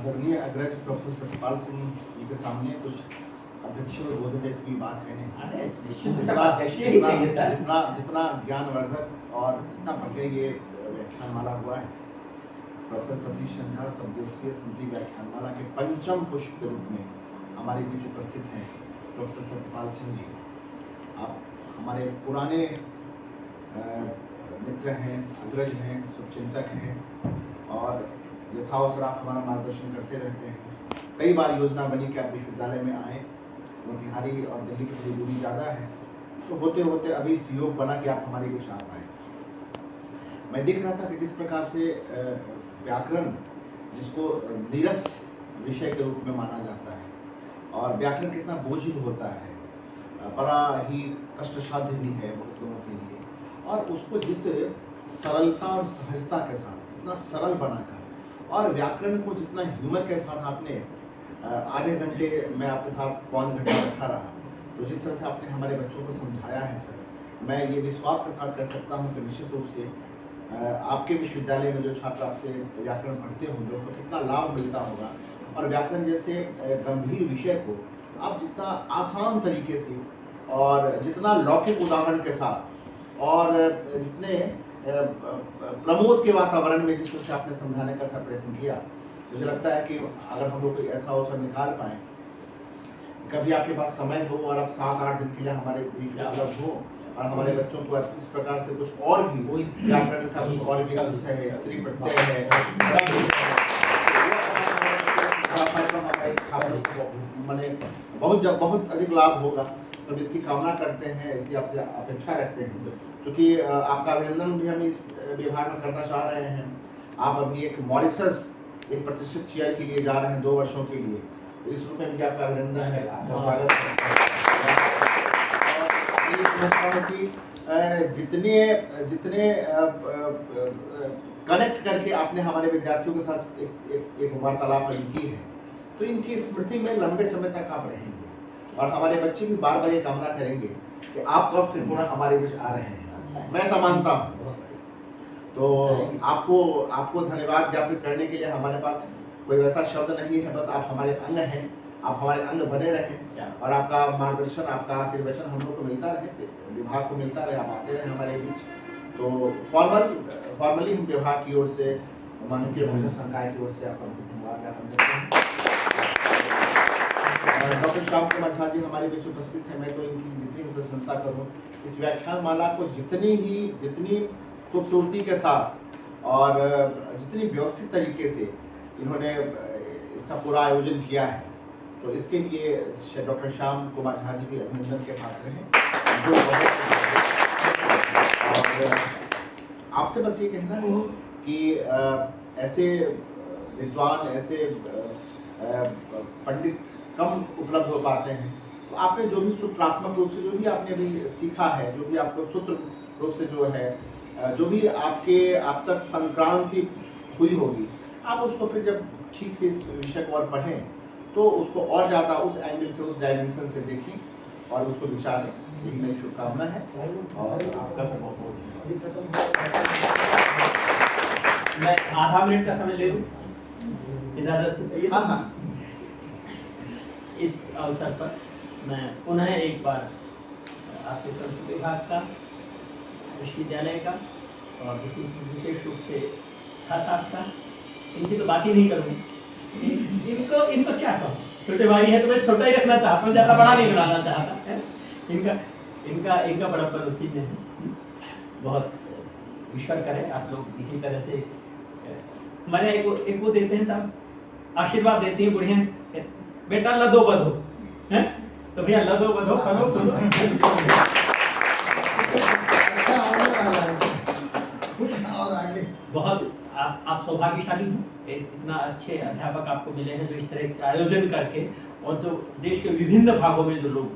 आदरणीय अग्रज प्रोफेसर सत्यपाल सिंह जी के सामने कुछ अध्यक्षीय बोधने की बात है नहीं। जितना ज्ञानवर्धक और जितना बढ़िया ये व्याख्यानमाला हुआ है, प्रोफेसर सतीश संझा सबदिवसीय स्मृति व्याख्यानमाला के पंचम पुष्प के रूप में हमारे बीच उपस्थित हैं प्रोफेसर सत्यपाल सिंह जी। आप हमारे पुराने मित्र हैं, अग्रज हैं, शुभचिंतक हैं और यथावसर आप हमारा मार्गदर्शन करते रहते हैं। कई बार योजना बनी कि आप विश्वविद्यालय में आएँ, मोतिहारी और दिल्ली की थोड़ी दूरी ज़्यादा है, तो होते होते अभी इस योग बना कि आप हमारे बीच आ पाए। मैं देख रहा था कि जिस प्रकार से व्याकरण, जिसको नीरस विषय के रूप में माना जाता है, और व्याकरण कितना बोझिल होता है, बड़ा ही कष्टसाध्य भी है बहुत लोगों के लिए, और उसको जिस सरलता और सहजता के साथ, जितना सरल बनाकर और व्याकरण को जितना ह्यूमर के साथ आपने आधे घंटे में आपके साथ पौन घंटा बैठा रहा, तो जिस तरह से आपने हमारे बच्चों को समझाया है सर, मैं ये विश्वास के साथ कह सकता हूँ कि निश्चित रूप से आपके विश्वविद्यालय में जो छात्र आपसे व्याकरण पढ़ते होंगे उनको कितना लाभ मिलता होगा, और व्याकरण जैसे गंभीर विषय को आप जितना आसान तरीके से और जितना लौकिक उदाहरण के साथ और जितने प्रमोद के वातावरण में जिस तरह से आपने समझाने का प्रयत्न किया, मुझे लगता है कि अगर हम लोग कोई ऐसा अवसर निकाल पाएँ, कभी आपके पास समय हो और आप 7-8 दिन के लिए हमारे बीच में उपलब्ध हो और हमारे बच्चों को इस प्रकार से कुछ और भी व्याकरण का कुछ और भी विषय है, स्त्री प्रत्यय है, मैंने बहुत अधिक लाभ होगा, तो इसकी कामना करते हैं, ऐसी आपसे अपेक्षा रखते हैं। क्योंकि आपका अभिनंदन भी हम इस विभाग में करना चाह रहे हैं। आप अभी एक मॉरिशस एक प्रतिष्ठित चेयर के लिए जा रहे हैं 2 वर्षों के लिए, तो इस रूप में भी आपका अभिनंदन है, स्वागत है। कि जितने कनेक्ट करके आपने हमारे विद्यार्थियों के साथ एक वार्तालाप की है, तो इनकी स्मृति में लंबे समय तक आप रहेंगे, और हमारे बच्चे भी बार बार ये कामना करेंगे कि आप कब फिर पुनः हमारे बीच आ रहे हैं। मैं ऐसा मानता हूँ। तो आपको धन्यवाद ज्ञापित करने के लिए हमारे पास कोई वैसा शब्द नहीं है, बस आप हमारे अंग हैं, आप हमारे अंग बने रहें, और आपका मार्गदर्शन, आपका आशीर्वचन हम लोग को मिलता रहे, विभाग को मिलता रहे, आप आते रहे हमारे बीच। तो फॉर्मली हम विभाग की ओर से, माननीय भोजन संकाय की ओर से आपका धन्यवाद ज्ञापन करते हैं। डॉक्टर श्याम कुमार झा जी हमारे बीच उपस्थित हैं। मैं तो इनकी जितनी भी प्रशंसा करूँ, इस व्याख्यानमाला को जितनी खूबसूरती के साथ और जितनी व्यवस्थित तरीके से इन्होंने इसका पूरा आयोजन किया है, तो इसके लिए डॉक्टर श्याम कुमार झा जी भी अभिनंदन के पात्र हैं। और आपसे बस ये कहना है कि ऐसे विद्वान, ऐसे पंडित कम उपलब्ध हो पाते हैं, तो आपने जो भी सूत्रात्मक रूप से जो भी आपने अभी सीखा है, जो भी आपको सूत्र रूप से जो है, जो भी आप तक संक्रांति हुई होगी, आप उसको फिर जब ठीक से इस विषय को और पढ़ें, तो उसको और ज़्यादा उस एंगल से, उस डायमेंशन से देखें और उसको विचारें। यही मेरी शुभकामना है, और आपका बहुत बहुत मैं आधा मिनट का समय ले लूँ, इजाज़त चाहिए? हाँ। इस अवसर पर मैं पुनः एक बार आपके संस्कृत विभाग का, विश्वविद्यालय का और विशेष रूप से छात्र का, इनकी तो बात ही नहीं करूँगी। इनको क्या कहूँ, छोटे भाई है तो मैं छोटा ही रखना चाहता हूँ, ज़्यादा बड़ा नहीं बनाना चाहता है। इनका बड़प्पन उसी में है। बहुत ईश्वर करे आप लोग इसी तरह से। हमारे एक वो देते हैं साहब, आशीर्वाद देती है बुढ़िया, बेटा लदो बधो है, तो भैया लदो बधो फलो फलो। बहुत आप सौभाग्यशाली हैं, इतना अच्छे अध्यापक आपको मिले हैं जो इस तरह के आयोजन करके, और जो देश के विभिन्न भागों में जो लोग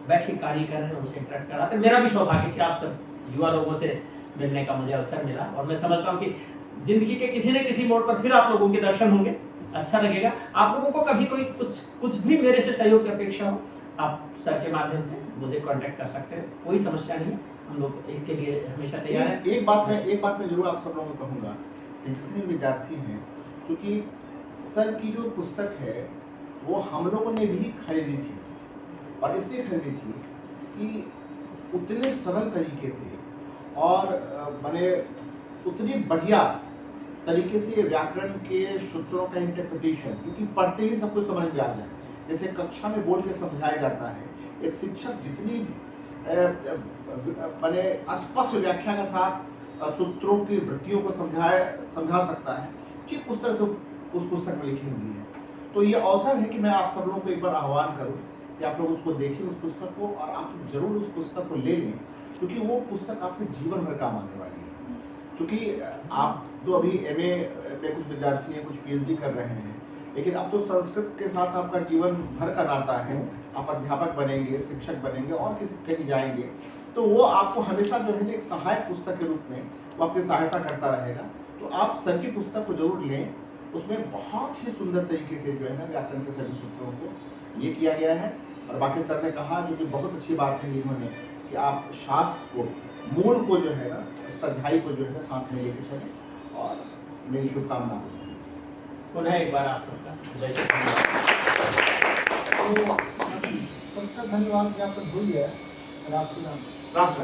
बैठे कार्य कर रहे हैं उनसे इंटरेक्ट कराते हैं। मेरा भी सौभाग्य कि आप सब युवा लोगों से मिलने का मुझे अवसर मिला, और मैं समझता हूँ कि जिंदगी के किसी न किसी मोड़ पर फिर आप लोगों के दर्शन होंगे, अच्छा लगेगा। आप लोगों को कभी कोई कुछ भी मेरे से सहयोग की अपेक्षा हो, आप सर के माध्यम से मुझे कांटेक्ट कर सकते हैं, कोई समस्या नहीं है, हम लोग इसके लिए हमेशा तैयार हैं। एक बात मैं जरूर आप सब लोगों को कहूँगा, जितने विद्यार्थी हैं, क्योंकि सर की जो पुस्तक है वो हम लोगों ने भी खरीदी थी, और इसलिए खरीदी थी कि उतने सरल तरीके से और माने उतनी बढ़िया तरीके से व्याकरण के सूत्रों का इंटरप्रिटेशन, क्योंकि पढ़ते ही सब कुछ समझ में आ जाए, जैसे कक्षा में बोल के समझाया जाता है। एक शिक्षक जितनी माने स्पष्ट व्याख्या के साथ सूत्रों की वृत्तियों को समझा सकता है, ठीक उस तरह से उस पुस्तक में लिखी हुई है। तो ये अवसर है कि मैं आप सब लोगों को एक बार आह्वान करूं कि आप लोग उसको देखें, उस पुस्तक को, और आप जरूर उस पुस्तक को ले लें, क्योंकि वो पुस्तक आपके जीवन भर काम आने वाली है। क्योंकि आप तो अभी MA में कुछ विद्यार्थी हैं, कुछ PhD कर रहे हैं, लेकिन अब तो संस्कृत के साथ आपका जीवन भर का नाता है। आप अध्यापक बनेंगे, शिक्षक बनेंगे और किसी कहीं जाएंगे, तो वो आपको हमेशा जो है एक सहायक पुस्तक के रूप में वो आपकी सहायता करता रहेगा। तो आप सर की पुस्तक को जरूर लें, उसमें बहुत ही सुंदर तरीके से जो है ना व्याकरण के सभी सूत्रों को ये किया गया है। और बाकी सर ने कहा, जो कि बहुत अच्छी बात है इन्होंने, कि आप शास्त्र को, मूल को जो है ना, अष्टाध्यायी को जो है ना साथ में लेके चलें, और मेरी शुभकामना। पुनः एक बार आप सबका जय श्री राम। सबका धन्यवाद ज्ञापन हुई है राष्ट्र राष्ट्र